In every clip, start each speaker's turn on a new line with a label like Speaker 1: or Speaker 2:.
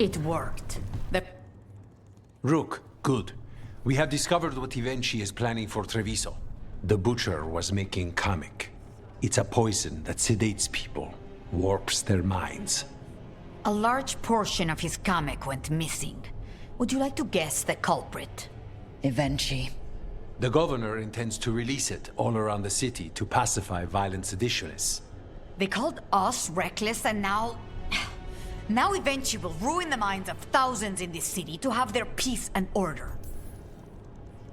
Speaker 1: It worked.
Speaker 2: Rook, good. We have discovered what Evenchi is planning for Treviso. The butcher was making kamic. It's a poison that sedates people, warps their minds.
Speaker 1: A large portion of his kamic went missing. Would you like to guess the culprit?
Speaker 3: Evenchi.
Speaker 2: The governor intends to release it all around the city to pacify violent seditionists.
Speaker 1: They called us reckless, and now... Now Evenchi will ruin the minds of thousands in this city to have their peace and order.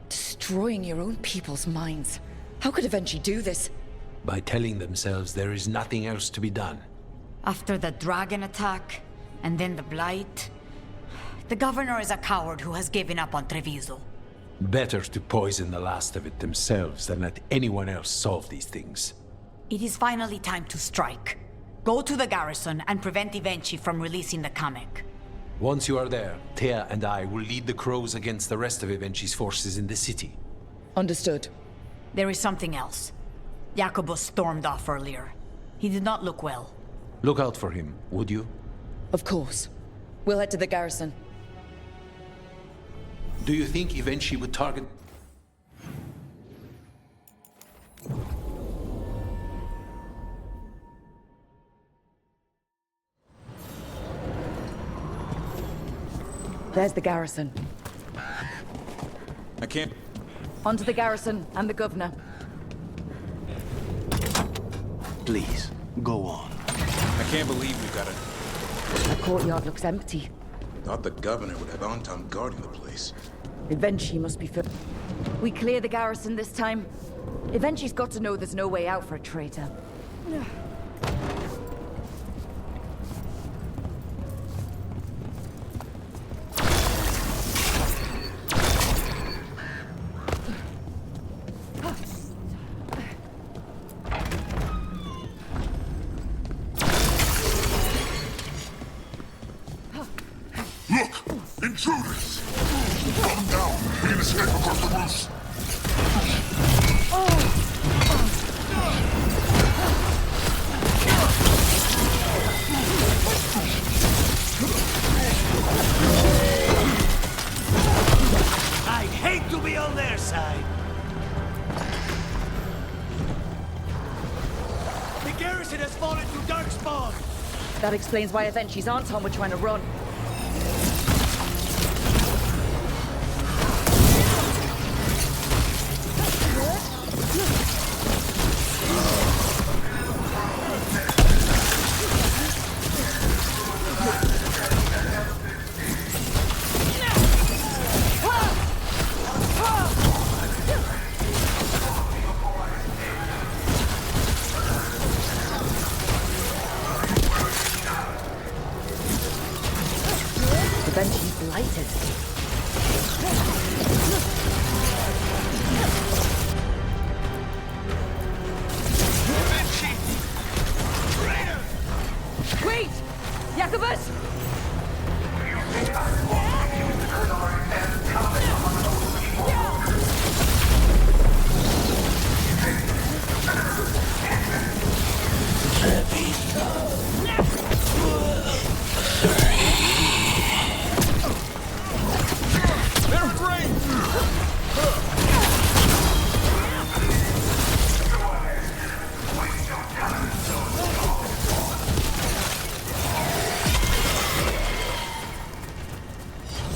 Speaker 3: Destroying your own people's minds. How could Evenchi do this?
Speaker 2: By telling themselves there is nothing else to be done.
Speaker 1: After the dragon attack, and then the blight... The governor is a coward who has given up on Treviso.
Speaker 2: Better to poison the last of it themselves than let anyone else solve these things.
Speaker 1: It is finally time to strike. Go to the garrison and prevent Evenchi from releasing the kamic.
Speaker 2: Once you are there, Thea and I will lead the crows against the rest of Evenchi's forces in the city.
Speaker 3: Understood.
Speaker 1: There is something else. Jacobus stormed off earlier. He did not look well.
Speaker 2: Look out for him, would you?
Speaker 3: Of course. We'll head to the garrison.
Speaker 2: Do you think Evenchi would target...
Speaker 3: There's the garrison.
Speaker 4: I can't...
Speaker 3: Onto the garrison and the governor.
Speaker 5: Please, go on.
Speaker 4: I can't believe we've got
Speaker 3: The courtyard looks empty.
Speaker 4: Thought the governor would have Anton guarding the place.
Speaker 3: Evenchi must be fit. We clear the garrison this time. Evenchi's got to know there's no way out for a traitor.
Speaker 6: Intruders! Come down! We can escape across the roofs!
Speaker 5: I'd hate to be on their side. The garrison has fallen to darkspawn.
Speaker 3: That explains why Evenchi's Anton were trying to run. Evenchi's blighted. Wait! Jacobus!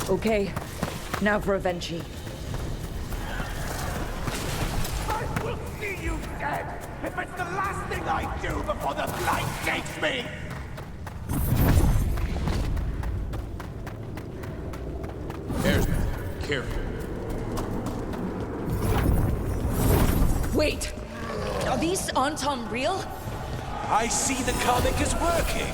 Speaker 3: Okay, now for Evenchi.
Speaker 5: I will see you dead if it's the last thing I do before the blight takes me!
Speaker 4: There's man. Careful.
Speaker 3: Wait! Are these Anton real?
Speaker 5: I see the comic is working!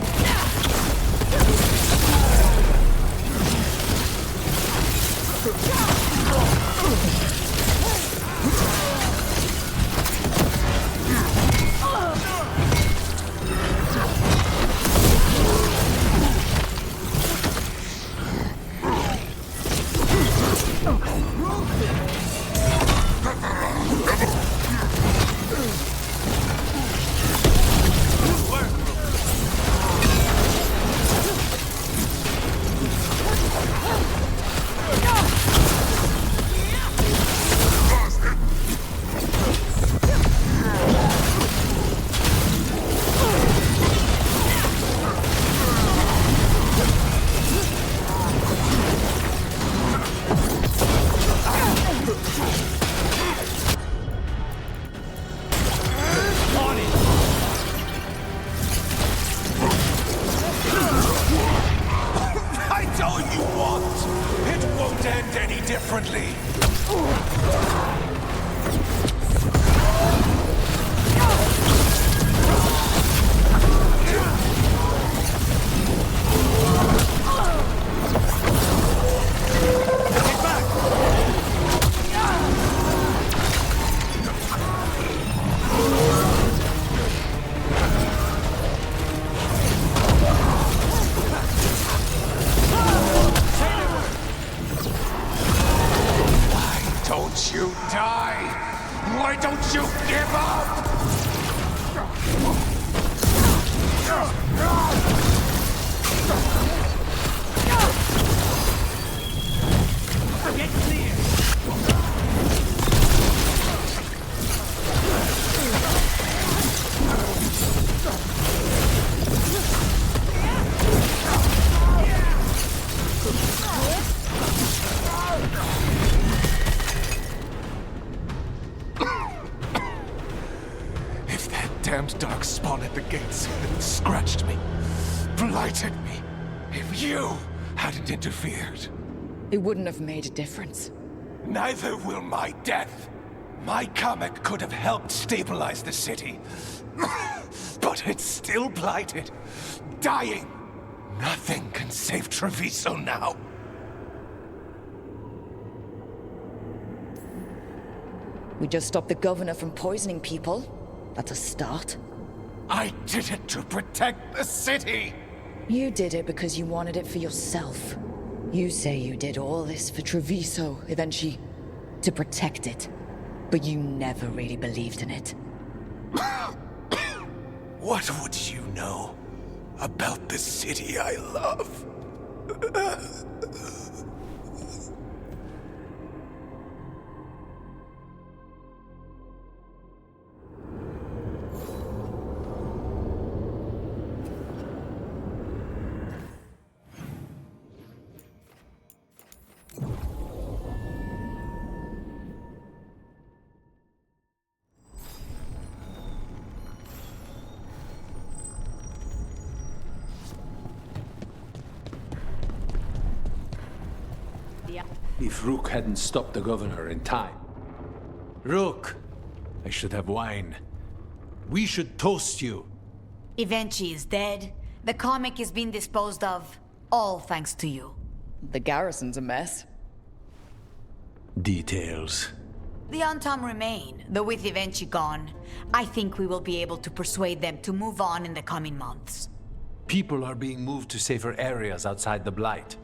Speaker 5: Why don't you give up? Get clear!
Speaker 7: If that damned dark spawn at the gates hadn't scratched me, blighted me, if you hadn't interfered,
Speaker 3: It wouldn't have made a difference.
Speaker 7: neither will my death. My comet could have helped stabilize the city. But it's still blighted, dying. Nothing can save Treviso now.
Speaker 3: We just stopped the governor from poisoning people. That's a start.
Speaker 7: I did it to protect the city.
Speaker 3: You did it because you wanted it for yourself. You say you did all this for Treviso, eventually, to protect it. But you never really believed in it.
Speaker 7: What would you know about the city I love?
Speaker 2: If Rook hadn't stopped the governor in time. Rook! I should have wine. We should toast you.
Speaker 1: Evenchi is dead. The comic is being disposed of. All thanks to you.
Speaker 3: The garrison's a mess.
Speaker 2: Details.
Speaker 1: The Untom remain, though with Evenchi gone, I think we will be able to persuade them to move on in the coming months.
Speaker 2: People are being moved to safer areas outside the Blight.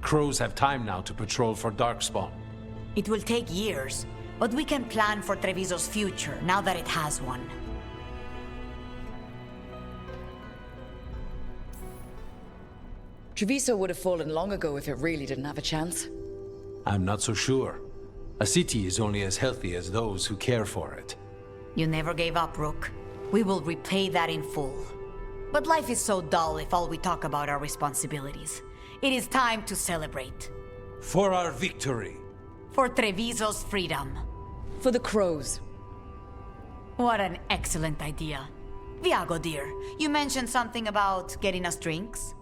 Speaker 2: Crows have time now to patrol for Darkspawn.
Speaker 1: It will take years, but we can plan for Treviso's future now that it has one.
Speaker 3: Treviso would have fallen long ago if it really didn't have a chance.
Speaker 2: I'm not so sure. A city is only as healthy as those who care for it.
Speaker 1: You never gave up, Rook. We will repay that in full. But life is so dull if all we talk about are responsibilities. It is time to celebrate.
Speaker 2: For our victory!
Speaker 1: For Treviso's freedom.
Speaker 3: For the crows.
Speaker 1: What an excellent idea. Viago, dear, you mentioned something about getting us drinks?